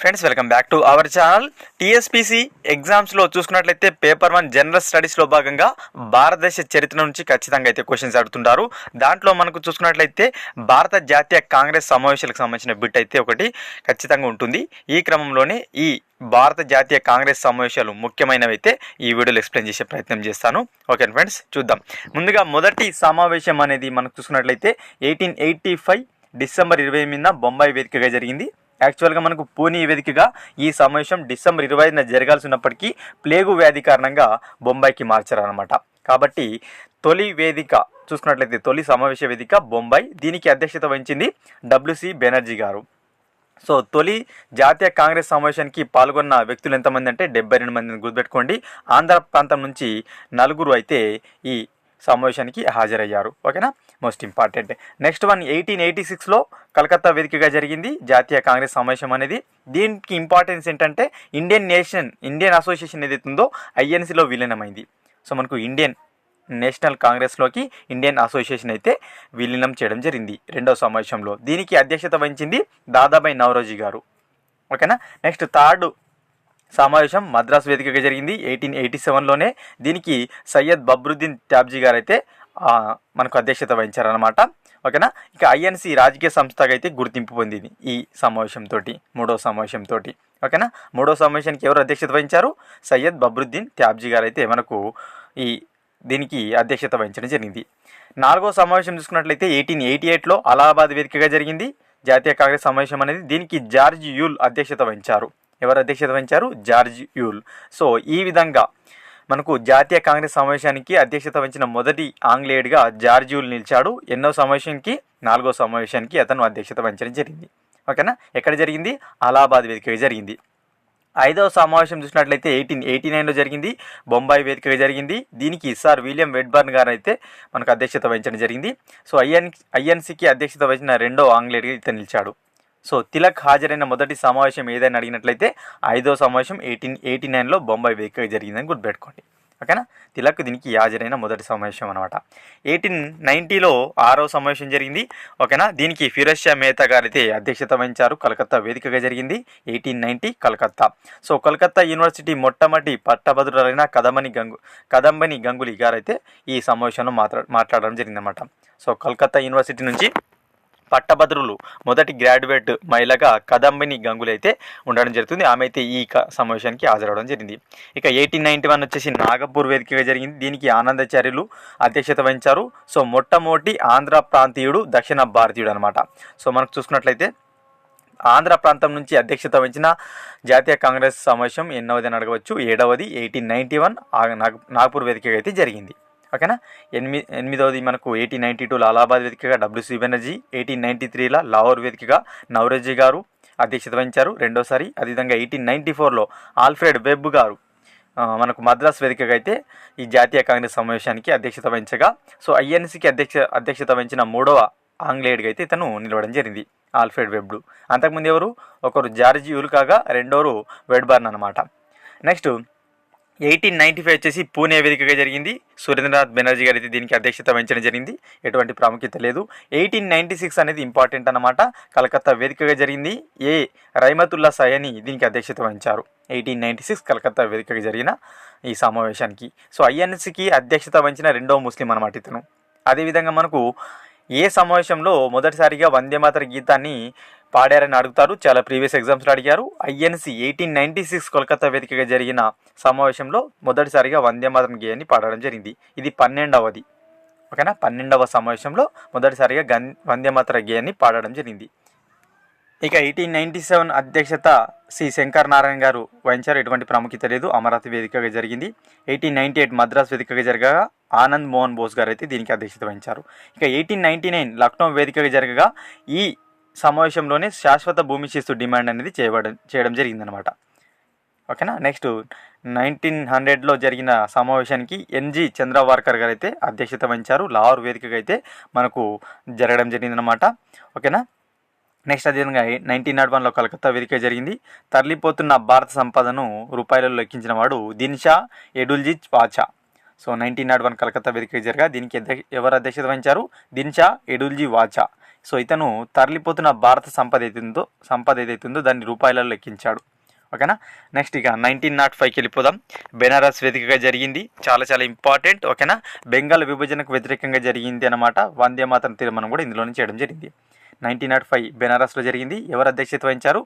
Friends welcome back to our channel. TSPC ఎగ్జామ్స్లో చూసుకున్నట్లయితే paper 1 general స్టడీస్లో భాగంగా భారతదేశ చరిత్ర నుంచి ఖచ్చితంగా అయితే క్వశ్చన్స్ అడుగుతుంటారు. దాంట్లో మనకు చూసుకున్నట్లయితే భారత జాతీయ కాంగ్రెస్ సమావేశాలకు సంబంధించిన బిట్ అయితే ఒకటి ఖచ్చితంగా ఉంటుంది. ఈ క్రమంలోనే ఈ భారత జాతీయ కాంగ్రెస్ సమావేశాలు ముఖ్యమైనవి అయితే ఈ వీడియోలో ఎక్స్ప్లెయిన్ చేసే ప్రయత్నం చేస్తాను. ఓకే ఫ్రెండ్స్, చూద్దాం. ముందుగా మొదటి సమావేశం అనేది మనకు చూసుకున్నట్లయితే 1885 డిసెంబర్ 28న బొంబాయి వేదికగా జరిగింది. యాక్చువల్గా మనకు పూణే వేదికగా ఈ సమావేశం డిసెంబర్ 25న జరగాల్సి ఉన్నప్పటికీ ప్లేగు వ్యాధి కారణంగా బొంబాయికి మార్చారనమాట. కాబట్టి తొలి వేదిక చూసుకున్నట్లయితే తొలి సమావేశ వేదిక బొంబాయి. దీనికి అధ్యక్షత వహించింది WC బెనర్జీ గారు. సో తొలి జాతీయ కాంగ్రెస్ సమావేశానికి పాల్గొన్న వ్యక్తులు ఎంతమంది అంటే 72 మందిని గుర్తుపెట్టుకోండి. ఆంధ్ర ప్రాంతం నుంచి 4 అయితే ఈ సమావేశానికి హాజరయ్యారు. ఓకేనా, మోస్ట్ ఇంపార్టెంట్. నెక్స్ట్ వన్ 1886లో కలకత్తా వేదికగా జరిగింది జాతీయ కాంగ్రెస్ సమావేశం అనేది. దీనికి ఇంపార్టెన్స్ ఏంటంటే ఇండియన్ అసోసియేషన్ ఏదైతే ఉందో ఐఎన్సీలో విలీనమైంది. సో మనకు ఇండియన్ నేషనల్ కాంగ్రెస్లోకి ఇండియన్ అసోసియేషన్ అయితే విలీనం చేయడం జరిగింది రెండవ సమావేశంలో. దీనికి అధ్యక్షత వహించింది దాదాబాయి నౌరోజీ గారు. ఓకేనా. నెక్స్ట్ థర్డ్ సమావేశం మద్రాసు వేదికగా జరిగింది 1887లోనే. దీనికి సయ్యద్ బబ్రుద్దీన్ ట్యాబ్జీ గారు అయితే మనకు అధ్యక్షత వహించారనమాట. ఓకేనా. ఇక ఐఎన్సీ రాజకీయ సంస్థగా అయితే గుర్తింపు పొందింది ఈ సమావేశంతో, మూడో సమావేశంతో. ఓకేనా. మూడో సమావేశానికి ఎవరు అధ్యక్షత వహించారు? సయ్యద్ బబ్రుద్దీన్ ట్యాబ్జీ గారు అయితే మనకు దీనికి అధ్యక్షత వహించడం జరిగింది. నాలుగో సమావేశం చూసుకున్నట్లయితే 1888లో అలహాబాద్ వేదికగా జరిగింది జాతీయ కాంగ్రెస్ సమావేశం అనేది. దీనికి జార్జ్ యూల్ అధ్యక్షత వహించారు. ఎవరు అధ్యక్షత వహించారు? George you'll. సో ఈ విధంగా మనకు జాతీయ కాంగ్రెస్ సమావేశానికి అధ్యక్షత వహించిన మొదటి ఆంగ్లేయుడిగా జార్జ్ యూల్ నిలిచాడు. ఎన్నో సమావేశానికి? 4వ సమావేశానికి అతను అధ్యక్షత వహించడం జరిగింది. ఓకేనా. ఎక్కడ జరిగింది? అలహాబాద్ వేదికగా జరిగింది. 5వ సమావేశం చూసినట్లయితే 1889లో జరిగింది, బొంబాయి వేదికగా జరిగింది. దీనికి సార్ విలియం వెడ్బర్న్ గారు అయితే మనకు అధ్యక్షత వహించడం జరిగింది. సో ఐఎన్సీకి అధ్యక్షత వహించిన రెండో ఆంగ్లేయుడిగా ఇతను నిలిచాడు. సో తిలక్ హాజరైన మొదటి సమావేశం ఏదైనా అడిగినట్లయితే 5వ సమావేశం 1889లో బొంబాయి వేదికగా జరిగిందని గుర్తుపెట్టుకోండి. ఓకేనా. తిలక్ దీనికి హాజరైన మొదటి సమావేశం అనమాట. 1890లో 6వ సమావేశం జరిగింది. ఓకేనా. దీనికి ఫిరోజ్ షా మెహతా గారు అయితే అధ్యక్షత వహించారు. కలకత్తా వేదికగా జరిగింది 1890 కలకత్తా. సో కలకత్తా యూనివర్సిటీ మొట్టమొదటి పట్టభద్రులైన కదంబని గంగులీ గారు అయితే ఈ సమావేశంలో మాట్లాడడం జరిగిందన్నమాట. సో కలకత్తా యూనివర్సిటీ నుంచి పట్టభద్రులు మొదటి గ్రాడ్యుయేట్ మహిళగా కదంబని గంగులీ అయితే ఉండడం జరుగుతుంది. ఆమె అయితే ఈ సమావేశానికి హాజరవడం జరిగింది. ఇక 1891 వచ్చేసి నాగపూర్ వేదికగా జరిగింది. దీనికి ఆనందాచార్యులు అధ్యక్షత వహించారు. సో మొట్టమొదటి ఆంధ్ర ప్రాంతీయుడు దక్షిణ భారతీయుడు అనమాట. సో మనకు చూసుకున్నట్లయితే ఆంధ్ర ప్రాంతం నుంచి అధ్యక్షత వహించిన జాతీయ కాంగ్రెస్ సమావేశం ఎన్నవది అని అడగవచ్చు. 7వది 1891 నాగపూర్ వేదికగా అయితే జరిగింది. ఓకేనా. 8వది మనకు 1892లో అలహాబాద్ వేదికగా WC బెనర్జీ, 1893లో లాహోర్ వేదికగా నౌరోజీ గారు అధ్యక్షత వహించారు రెండోసారి. అదేవిధంగా 1894లో ఆల్ఫ్రెడ్ వెబ్ గారు మనకు మద్రాస్ వేదికగా అయితే ఈ జాతీయ కాంగ్రెస్ సమావేశానికి అధ్యక్షత వహించగా, సో ఐఎన్సీకి అధ్యక్షత వహించిన మూడవ ఆంగ్లేయుడిగా అయితే ఇతను నిలవడం జరిగింది ఆల్ఫ్రెడ్ వెబ్. అంతకుముందు ఎవరు? ఒకరు జార్జ్ యూల్ కాగా రెండోరు వెడ్బర్న్ అనమాట. నెక్స్ట్ 1895 వచ్చేసి పూణే వేదికగా జరిగింది. సురేంద్రనాథ్ బెనర్జీ గారు అయితే దీనికి అధ్యక్షత వహించడం జరిగింది. ఎటువంటి ప్రాముఖ్యత లేదు. 1896 అనేది ఇంపార్టెంట్ అనమాట. కలకత్తా వేదికగా జరిగింది. రైమతుల్లా సయని దీనికి అధ్యక్షత వహించారు. 1896 కలకత్తా వేదికగా జరిగిన ఈ సమావేశానికి. సో ఐఎన్సీకి అధ్యక్షత వహించిన రెండవ ముస్లిం అనమాట ఇతను. అదేవిధంగా మనకు ఏ సమావేశంలో మొదటిసారిగా వందేమాతర గీతాన్ని పాడారని అడుగుతారు. చాలా ప్రీవియస్ ఎగ్జామ్స్లో అడిగారు. ఐఎన్సీ 1896 కోల్కతా వేదికగా జరిగిన సమావేశంలో మొదటిసారిగా వందేమాతరం గేయాన్ని పాడడం జరిగింది. ఇది 12వది. ఓకేనా. 12వ సమావేశంలో మొదటిసారిగా వందేమాతర గేయాన్ని పాడడం జరిగింది. ఇక 1897 అధ్యక్షత సి శంకర్ నారాయణ గారు వహించారు. ఎటువంటి ప్రాముఖ్యత లేదు. అమరావతి వేదికగా జరిగింది. 1898 మద్రాస్ వేదికగా జరగగా ఆనంద్ మోహన్ బోస్ గారు అయితే దీనికి అధ్యక్షత వహించారు. ఇక 1899 లక్నో వేదికగా జరగగా ఈ సమావేశంలోనే శాశ్వత భూమి శిస్తు డిమాండ్ అనేది చేయడం జరిగిందనమాట. ఓకేనా. నెక్స్ట్ 1900లో జరిగిన సమావేశానికి NG చంద్రవార్కర్ గారు అయితే అధ్యక్షత వహించారు. లాహోర్ వేదికగా అయితే మనకు జరగడం జరిగిందనమాట. ఓకేనా. నెక్స్ట్ అదేవిధంగా 1901లో కలకత్తా వేదిక జరిగింది. తరలిపోతున్న భారత సంపదను రూపాయలలో లెక్కించిన వాడు దిన్షా ఎడుల్జీ వాచా. సో 1901 కలకత్తా వేదిక జరగా దీనికి ఎవరు అధ్యక్షత వహించారు? దిన్షా ఎడుల్జీ వాచా. సో ఇతను తరలిపోతున్న భారత సంపద ఏదైతుందో దాన్ని రూపాయలలో లెక్కించాడు. ఓకేనా. నెక్స్ట్ ఇక 1905కి వెళ్ళిపోదాం. బెనారస్ వేదికగా జరిగింది, చాలా చాలా ఇంపార్టెంట్. ఓకేనా. బెంగాల్ విభజనకు వ్యతిరేకంగా జరిగింది అనమాట. వందే మాతరం తీర్మానం కూడా ఇందులోనే చేయడం జరిగింది. 1905 బెనారస్లో జరిగింది. ఎవరు అధ్యక్షత వహించారు?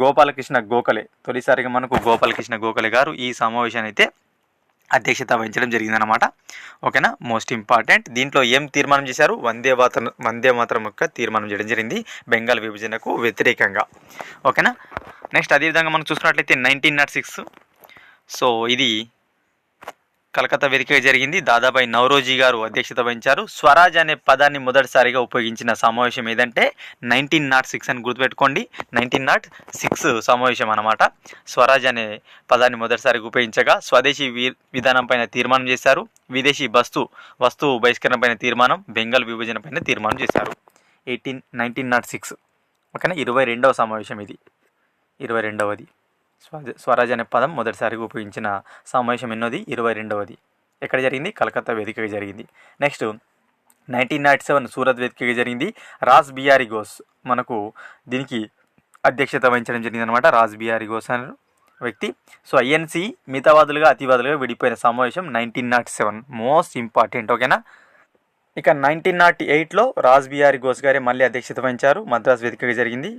గోపాలకృష్ణ గోఖలే. తొలిసారిగా మనకు గోపాలకృష్ణ గోఖలే గారు ఈ సమావేశాన్ని అయితే అధ్యక్షత వహించడం జరిగిందనమాట. ఓకేనా. Most important. దీంట్లో ఏం తీర్మానం చేశారు? వందే మాతరం యొక్క తీర్మానం చేయడం జరిగింది బెంగాల్ విభజనకు వ్యతిరేకంగా. ఓకేనా. నెక్స్ట్ అదేవిధంగా మనం చూసుకున్నట్లయితే 1906. సో ఇది కలకత్తా వేదికగా జరిగింది. దాదాబాయి నౌరోజీ గారు అధ్యక్షత వహించారు. స్వరాజ్ అనే పదాన్ని మొదటిసారిగా ఉపయోగించిన సమావేశం ఏదంటే 1906 అని గుర్తుపెట్టుకోండి. 1906 సమావేశం అన్నమాట. స్వరాజ్ అనే పదాన్ని మొదటిసారిగా ఉపయోగించగా స్వదేశీ విధానం పైన తీర్మానం చేశారు. విదేశీ వస్తువు బహిష్కరణ పైన తీర్మానం, బెంగాల్ విభజన పైన తీర్మానం చేశారు. 1906. ఓకేనా. 22వ సమావేశం ఇది. 22వది. స్వరాజ్ అనే పదం మొదటిసారిగా ఉపయోగించిన సమావేశం ఎన్నోది? 22వది. ఎక్కడ జరిగింది? కలకత్తా వేదికగా జరిగింది. నెక్స్ట్ 1907 సూరత్ వేదికగా జరిగింది. రాస్ బిహారీ ఘోష్ మనకు దీనికి అధ్యక్షత వహించడం జరిగింది అనమాట. రాస్ బిహారీ ఘోష్ అనే వ్యక్తి. సో ఐఎన్సి మితవాదులుగా అతివాదులుగా విడిపోయిన సమావేశం 1907. Most important. ఓకేనా. ఇక 1908లో రాస్ బిహారీ ఘోష్ గారే మళ్ళీ అధ్యక్షత వహించారు. మద్రాస్ వేదికగా జరిగింది.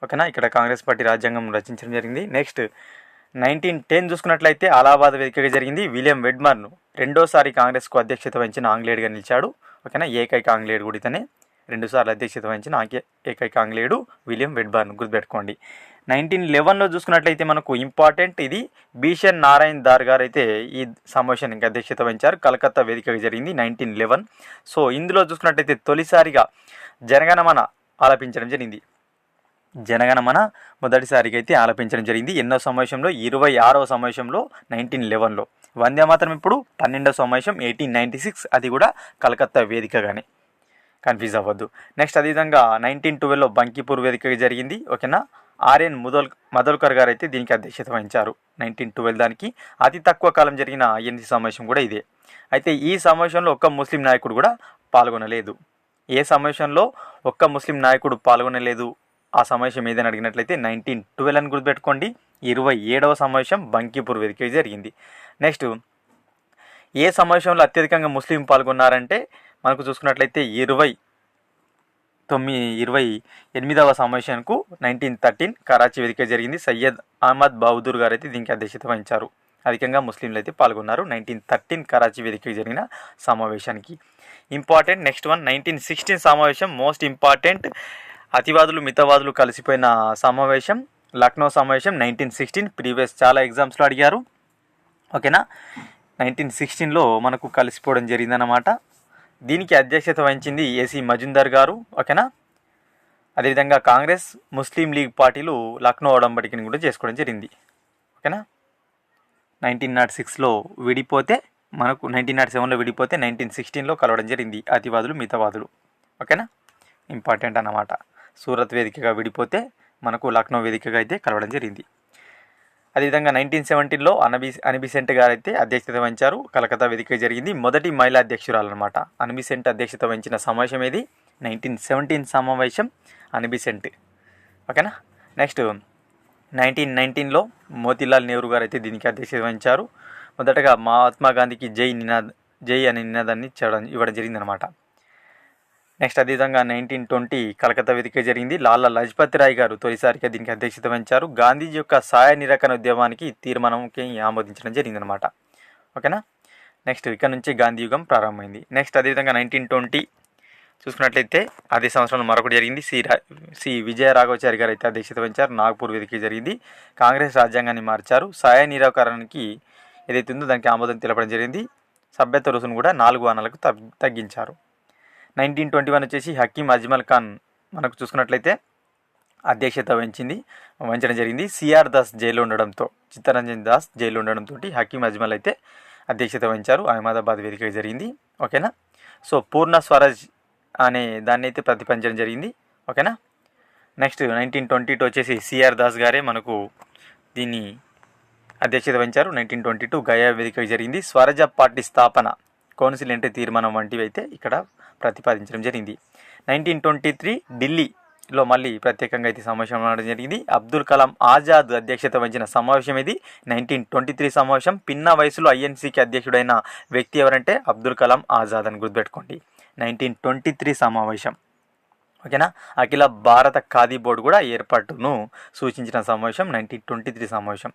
ఓకేనా. ఇక్కడ కాంగ్రెస్ పార్టీ రాజ్యాంగం రచించడం జరిగింది. నెక్స్ట్ 1910 చూసుకున్నట్లయితే అలహాబాద్ వేదికగా జరిగింది. విలియం వెడ్మర్ను రెండోసారి కాంగ్రెస్కు అధ్యక్షత వహించిన ఆంగ్లేయుడిగా నిలిచాడు. ఓకేనా. ఏకైక ఆంగ్లేయుడు కూడా ఇతనే. 2 సార్లు అధ్యక్షత వహించిన ఏకైక ఆంగ్లేయుడు విలియం వెడ్మర్ను గుర్తుపెట్టుకోండి. 1911లో చూసుకున్నట్లయితే మనకు ఇంపార్టెంట్. ఇది భీషణ్ నారాయణ్ దార్ గారు అయితే ఈ సమావేశానికి అధ్యక్షత వహించారు. కలకత్తా వేదికగా జరిగింది 1911. సో ఇందులో చూసుకున్నట్లయితే తొలిసారిగా జనగణమన ఆలపించడం జరిగింది. జనగణమన మొదటిసారిగా అయితే ఆలపించడం జరిగింది. ఎన్నో సమావేశంలో? 26వ సమావేశంలో 1911లో. వందే మాతరం ఇప్పుడు 12వ సమావేశం 1896. అది కూడా కలకత్తా వేదికగానే, కన్ఫ్యూజ్ అవ్వద్దు. నెక్స్ట్ అదేవిధంగా 1912లో బంకీపూర్ వేదికగా జరిగింది. ఓకేనా. ఆర్ఎన్ మదోల్కర్ గారు అయితే దీనికి అధ్యక్షత వహించారు. 1912 దానికి అతి తక్కువ కాలం జరిగిన ఐఎన్సీ సమావేశం కూడా ఇదే. అయితే ఈ సమావేశంలో ఒక్క ముస్లిం నాయకుడు కూడా పాల్గొనలేదు. ఏ సమావేశంలో ఒక్క ముస్లిం నాయకుడు పాల్గొనలేదు? ఆ సమావేశం ఏదైనా అడిగినట్లయితే 1912 అని గుర్తుపెట్టుకోండి. 27వ సమావేశం బంకీపూర్ వేదిక జరిగింది. నెక్స్ట్ ఏ సమావేశంలో అత్యధికంగా ముస్లిం పాల్గొన్నారంటే మనకు చూసుకున్నట్లయితే 28వ సమావేశానికి 1913 కరాచీ వేదిక జరిగింది. సయ్యద్ అహ్మద్ బహదూర్ గారు అయితే దీనికి అధ్యక్షత వహించారు. అధికంగా ముస్లింలు అయితే పాల్గొన్నారు 1913 కరాచీ వేదిక జరిగిన సమావేశానికి. ఇంపార్టెంట్. నెక్స్ట్ వన్ 1916 సమావేశం మోస్ట్ ఇంపార్టెంట్. అతివాదులు మితవాదులు కలిసిపోయిన సమావేశం లక్నో సమావేశం 1916. ప్రీవియస్ చాలా ఎగ్జామ్స్లో అడిగారు. ఓకేనా. 1916లో మనకు కలిసిపోవడం జరిగిందన్నమాట. దీనికి అధ్యక్షత వహించింది ఏసీ మజుందార్ గారు. ఓకేనా. అదేవిధంగా కాంగ్రెస్ ముస్లిం లీగ్ పార్టీలు లక్నో ఒడంబడికని కూడా చేసుకోవడం జరిగింది. ఓకేనా. 1906లో విడిపోతే మనకు 1907లో విడిపోతే 1916లో కలవడం జరిగింది అతివాదులు మితవాదులు. ఓకేనా. ఇంపార్టెంట్ అన్నమాట. సూరత్ వేదికగా విడిపోతే మనకు లక్నో వేదికగా అయితే కలవడం జరిగింది. అదేవిధంగా 1917లో అనిబిసెంట్ గారు అయితే అధ్యక్షత వహించారు. కలకత్తా వేదిక జరిగింది. మొదటి మహిళా అధ్యక్షురాలు అనమాట. అనిబిసెంట్ అధ్యక్షత వహించిన సమావేశం ఏది? 1917 సమావేశం అనిబిసెంట్. ఓకేనా. నెక్స్ట్ 1919లో మోతీలాల్ నెహ్రూ గారు అయితే దీనికి అధ్యక్షత వహించారు. మొదటగా మహాత్మా గాంధీకి జై అనే నినాదాన్ని ఇవ్వడం జరిగిందనమాట. నెక్స్ట్ అదేవిధంగా 1920 కలకత్తా వేదిక జరిగింది. లాలా లజపతి రాయ్ గారు తొలిసారిగా దీనికి అధ్యక్షత వహించారు. గాంధీజీ యొక్క సహాయ నిరాకరణ ఉద్యమానికి తీర్మానంకి ఆమోదించడం జరిగిందనమాట. ఓకేనా. నెక్స్ట్ ఇక్కడ నుంచి గాంధీ యుగం ప్రారంభమైంది. నెక్స్ట్ అదేవిధంగా 1920 చూసుకున్నట్లయితే అదే సంవత్సరంలో మరొకటి జరిగింది. సి విజయ రాఘవచారి గారు అయితే అధ్యక్షత వహించారు. నాగ్పూర్ వేదిక జరిగింది. కాంగ్రెస్ రాజ్యాంగాన్ని మార్చారు. సహాయ నిరాకరణకి ఏదైతే ఉందో దానికి ఆమోదం తెలపడం జరిగింది. సభ్యత్వ రుసును కూడా 4 ఆనలకు తగ్గించారు. 1921 వచ్చేసి హకీం అజ్మల్ ఖాన్ మనకు చూసుకున్నట్లయితే అధ్యక్షత వహించడం జరిగింది. సిఆర్ దాస్ జైల్లో ఉండడంతో, చిత్తరంజన్ దాస్ జైల్లో ఉండడంతో హకీం అజ్మల్ అయితే అధ్యక్షత వహించారు. అహ్మదాబాద్ వేదిక జరిగింది. ఓకేనా. సో పూర్ణ స్వరాజ్ అనే దాన్ని అయితే ప్రతిపాదించడం జరిగింది. ఓకేనా. నెక్స్ట్ 1922 వచ్చేసి సిఆర్ దాస్ గారే మనకు దీన్ని అధ్యక్షత వహించారు. 1922 గయా వేదిక జరిగింది. స్వరాజ్య పార్టీ స్థాపన కౌన్సిల్ ఎంట్రీ తీర్మానం వంటివి అయితే ఇక్కడ ప్రతిపాదించడం జరిగింది. 1923 ఢిల్లీలో మళ్ళీ ప్రత్యేకంగా అయితే సమావేశం అవడం జరిగింది. అబ్దుల్ కలాం ఆజాద్ అధ్యక్షత వహించిన సమావేశం ఇది 1923 సమావేశం. పిన్న వయసులో ఐఎన్సీకి అధ్యక్షుడైన వ్యక్తి ఎవరంటే అబ్దుల్ కలాం ఆజాద్ అని గుర్తుపెట్టుకోండి. 1923 సమావేశం. ఓకేనా. అఖిల భారత ఖాదీ బోర్డు కూడా ఏర్పాటును సూచించిన సమావేశం 1923 సమావేశం.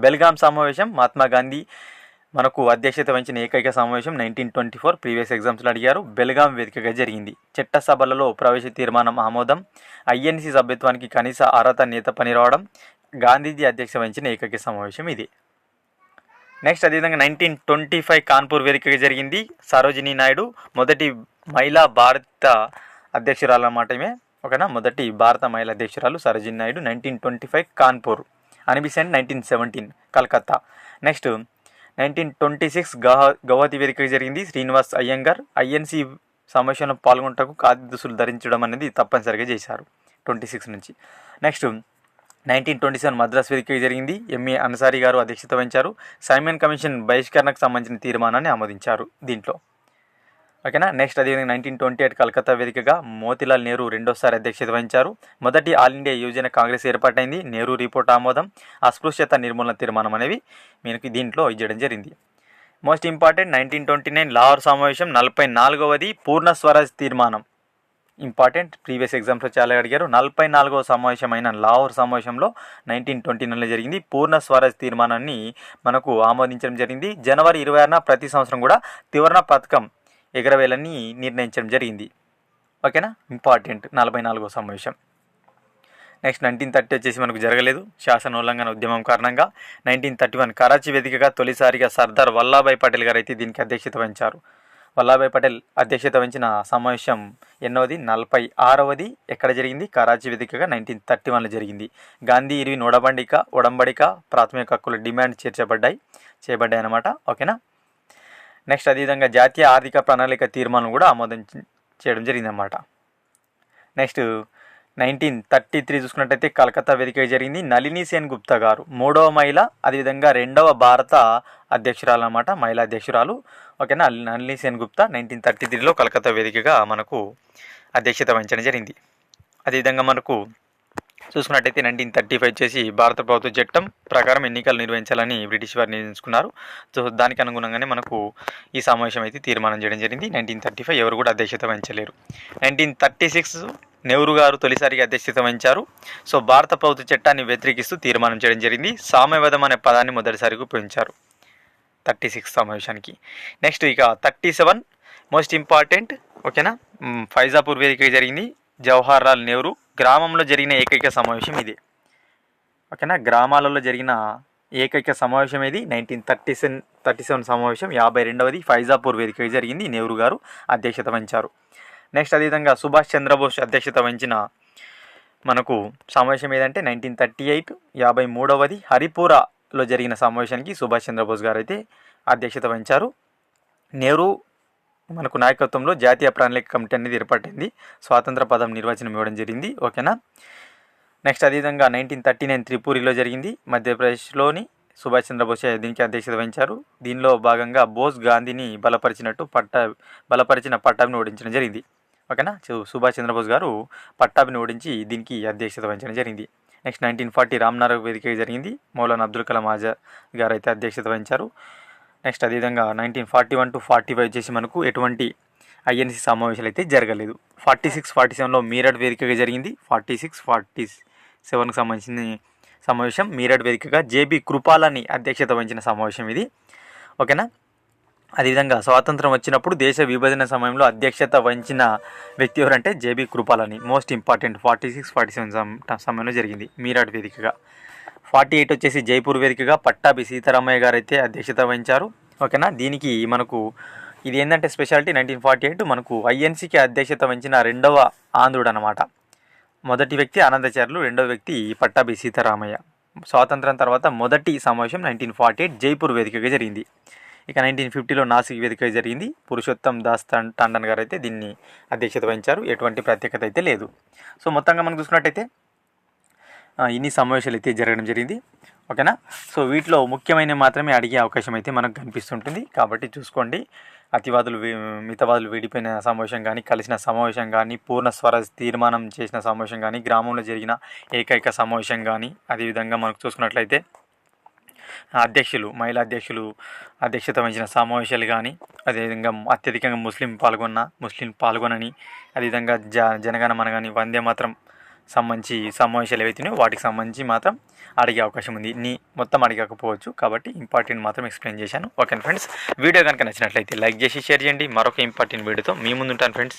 బెల్గాం సమావేశం మహాత్మా గాంధీ మనకు అధ్యక్షత వహించిన ఏకైక సమావేశం 1924. ప్రీవియస్ ఎగ్జామ్స్లో అడిగారు. బెల్గాం వేదికగా జరిగింది. చట్టసభలలో ప్రవేశ తీర్మానం ఆమోదం, ఐఎన్సీ సభ్యత్వానికి కనీస అర్హత నేత పని రావడం, గాంధీజీ అధ్యక్షత వహించిన ఏకైక సమావేశం ఇది. నెక్స్ట్ అదేవిధంగా 1925 కాన్పూర్ వేదికగా జరిగింది. సరోజినీ నాయుడు మొదటి మహిళా భారత అధ్యక్షురాలు అన్నమాట ఈమె. ఓకేనా. మొదటి భారత మహిళా అధ్యక్షురాలు సరోజినీ నాయుడు. 1925 కాన్పూర్. అనిబిసెంట్ 1917 కలకత్తా. నెక్స్ట్ 1926 గౌహతి వేదికగా జరిగింది. శ్రీనివాస్ అయ్యంగార్ ఐఎన్సీ సమావేశంలో పాల్గొనటకు ఖాదీ దుస్తులు ధరించడం అనేది తప్పనిసరిగా చేశారు 26 నుంచి. నెక్స్ట్ 1927 మద్రాస్ వేదికగా జరిగింది. ఎంఏ అన్సారీ గారు అధ్యక్షత వహించారు. సైమన్ కమిషన్ బహిష్కరణకు సంబంధించిన తీర్మానాన్ని ఆమోదించారు దీంట్లో. ఓకేనా. నెక్స్ట్ అదేవిధంగా 1928 కలకత్తా వేదికగా మోతీలాల్ నెహ్రూ రెండోసారి అధ్యక్షత వహించారు. మొదటి ఆల్ ఇండియా యువజన కాంగ్రెస్ ఏర్పాటైంది. నెహ్రూ రిపోర్ట్ ఆమోదం, అస్పృశ్యత నిర్మూలన తీర్మానం అనేవి మీకు దీంట్లో ఇవ్వడం జరిగింది. మోస్ట్ ఇంపార్టెంట్ 1929 లాహోర్ సమావేశం 44వది పూర్ణ స్వరాజ్ తీర్మానం. ఇంపార్టెంట్, ప్రీవియస్ ఎగ్జామ్స్లో చాలా అడిగారు. 44వ సమావేశమైన లాహోర్ సమావేశంలో 1929లో జరిగింది. పూర్ణ స్వరాజ్ తీర్మానాన్ని మనకు ఆమోదించడం జరిగింది. జనవరి 26న ప్రతి సంవత్సరం కూడా త్రివర్ణ పథకం ఎగరవేయాలని నిర్ణయించడం జరిగింది. ఓకేనా. ఇంపార్టెంట్ 44వ సమావేశం. నెక్స్ట్ 1930 వచ్చేసి మనకు జరగలేదు శాసన ఉల్లంఘన ఉద్యమం కారణంగా. 1931 కరాచీ వేదికగా తొలిసారిగా సర్దార్ వల్లభాయ్ పటేల్ గారు అయితే దీనికి అధ్యక్షత వహించారు. వల్లభాయ్ పటేల్ అధ్యక్షత వహించిన సమావేశం ఎన్నోది 46వది ఎక్కడ జరిగింది? కరాచీ వేదికగా 1931లో జరిగింది. గాంధీ ఇర్విన్ ఒడంబడిక ప్రాథమిక హక్కుల డిమాండ్ చేయబడ్డాయి అన్నమాట. ఓకేనా. నెక్స్ట్ అదేవిధంగా జాతీయ ఆర్థిక ప్రణాళిక తీర్మానం కూడా ఆమోదం చేయడం జరిగిందన్నమాట. నెక్స్ట్ 1933 చూసుకున్నట్టయితే కలకత్తా వేదిక జరిగింది. నళిని సేన్ గుప్తా గారు 3వ మహిళ, అదేవిధంగా 2వ భారత అధ్యక్షురాలు అన్నమాట, మహిళా అధ్యక్షురాలు. ఓకేనా. నళిని సేన్ గుప్తా 1933లో కలకత్తా వేదికగా మనకు అధ్యక్షత వహించడం జరిగింది. అదేవిధంగా మనకు చూసుకున్నట్టయితే 1935 వచ్చేసి భారత ప్రభుత్వ చట్టం ప్రకారం ఎన్నికలు నిర్వహించాలని బ్రిటిష్ వారు నిర్ణయించుకున్నారు. సో దానికి అనుగుణంగానే మనకు ఈ సమావేశం అయితే తీర్మానం చేయడం జరిగింది. 1935 ఎవరు కూడా అధ్యక్షత వహించలేరు. 1936 నెహ్రూ గారు తొలిసారిగా అధ్యక్షత వహించారు. సో భారత ప్రభుత్వ చట్టాన్ని వ్యతిరేకిస్తూ తీర్మానం చేయడం జరిగింది. సామ్యవాదం అనే పదాన్ని మొదటిసారిగా ఉపయోగించారు 36 సమావేశానికి. నెక్స్ట్ ఇక 37 మోస్ట్ ఇంపార్టెంట్. ఓకేనా. ఫైజాపూర్ వేదిక జరిగింది. జవహర్ లాల్ నెహ్రూ గ్రామంలో జరిగిన ఏకైక సమావేశం ఇది. ఓకేనా. గ్రామాలలో జరిగిన ఏకైక సమావేశం ఇది 1937 సమావేశం. 52వది ఫైజాపూర్ వేదిక జరిగింది. నెహ్రూ గారు అధ్యక్షత వహించారు. నెక్స్ట్ అదేవిధంగా సుభాష్ చంద్రబోస్ అధ్యక్షత వహించిన మనకు సమావేశం ఏదంటే 1938. 53వది హరిపూరాలో జరిగిన సమావేశానికి సుభాష్ చంద్రబోస్ గారు అయితే అధ్యక్షత వహించారు. నెహ్రూ మనకు నాయకత్వంలో జాతీయ ప్రణాళిక కమిటీ అనేది ఏర్పడింది. స్వాతంత్ర పదం నిర్వచనం ఇవ్వడం జరిగింది. ఓకేనా. నెక్స్ట్ అదేవిధంగా 1939 త్రిపురిలో జరిగింది. మధ్యప్రదేశ్లోని సుభాష్ చంద్రబోస్ దీనికి అధ్యక్షత వహించారు. దీనిలో భాగంగా బోస్ గాంధీని బలపరిచిన పట్టాభిని ఓడించడం జరిగింది. ఓకేనా. సుభాష్ చంద్రబోస్ గారు పట్టాభిని ఓడించి దీనికి అధ్యక్షత వహించడం జరిగింది. నెక్స్ట్ 1940 రామ్నగర్ వేదిక జరిగింది. మౌలానా అబ్దుల్ కలాం ఆజాద్ గారు అయితే అధ్యక్షత వహించారు. నెక్స్ట్ అదేవిధంగా 1941 to 45 వచ్చేసి మనకు ఎటువంటి ఐఎన్సీ సమావేశాలు అయితే జరగలేదు. 46-47లో మీరట్ వేదికగా జరిగింది. 46-47కు సంబంధించిన సమావేశం మీరట్ వేదికగా జేబీ కృపాలని అధ్యక్షత వహించిన సమావేశం ఇది. ఓకేనా. అదేవిధంగా స్వాతంత్రం వచ్చినప్పుడు దేశ విభజన సమయంలో అధ్యక్షత వహించిన వ్యక్తి ఎవరంటే జేబీ కృపాలని. మోస్ట్ ఇంపార్టెంట్ 46-47 సమయంలో జరిగింది మీరట్ వేదికగా. 48 వచ్చేసి జైపూర్ వేదికగా పట్టాభి సీతారామయ్య గారు అయితే అధ్యక్షత వహించారు. ఓకేనా. దీనికి మనకు ఇది ఏంటంటే స్పెషాలిటీ 1948 మనకు ఐఎన్సీకి అధ్యక్షత వహించిన 2వ ఆంధ్రుడు అనమాట. మొదటి వ్యక్తి ఆనందాచార్యులు, 2వ వ్యక్తి పట్టాభి సీతారామయ్య. స్వాతంత్రం తర్వాత మొదటి సమావేశం 1948 జైపూర్ వేదికగా జరిగింది. ఇక 1950లో నాసిక్ వేదిక జరిగింది. పురుషోత్తం దాస్ టాండన్ గారు అయితే దీన్ని అధ్యక్షత వహించారు. ఎటువంటి ప్రత్యేకత అయితే లేదు. సో మొత్తంగా మనం చూసుకున్నట్టయితే ఇన్ని సమావేశాలు అయితే జరగడం జరిగింది. ఓకేనా. సో వీటిలో ముఖ్యమైనవి మాత్రమే అడిగే అవకాశం అయితే మనకు కనిపిస్తుంటుంది. కాబట్టి చూసుకోండి. అతివాదులు మితవాదులు విడిపోయిన సమావేశం కానీ, కలిసిన సమావేశం కానీ, పూర్ణ స్వరాజ్ తీర్మానం చేసిన సమావేశం కానీ, గ్రామంలో జరిగిన ఏకైక సమావేశం కానీ, అదేవిధంగా మనకు చూసుకున్నట్లయితే మహిళా అధ్యక్షులు అధ్యక్షత వహించిన సమావేశాలు కానీ, అదేవిధంగా అత్యధికంగా ముస్లిం పాల్గొనని, అదేవిధంగా జనగణమన కానీ, వందే మాత్రం సంబంధించి సమావేశాలు ఏవైతున్నాయో వాటికి సంబంధించి మాత్రం అడిగే అవకాశం ఉంది. మొత్తం అడగకపోవచ్చు, కాబట్టి ఇంపార్టెంట్ మాత్రం ఎక్స్ప్లెయిన్ చేశాను. ఓకే ఫ్రెండ్స్, వీడియో కనుక నచ్చినట్లయితే లైక్ చేసి షేర్ చేయండి. మరొక ఇంపార్టెంట్ వీడియోతో మీ ముందు ఉంటాను ఫ్రెండ్స్.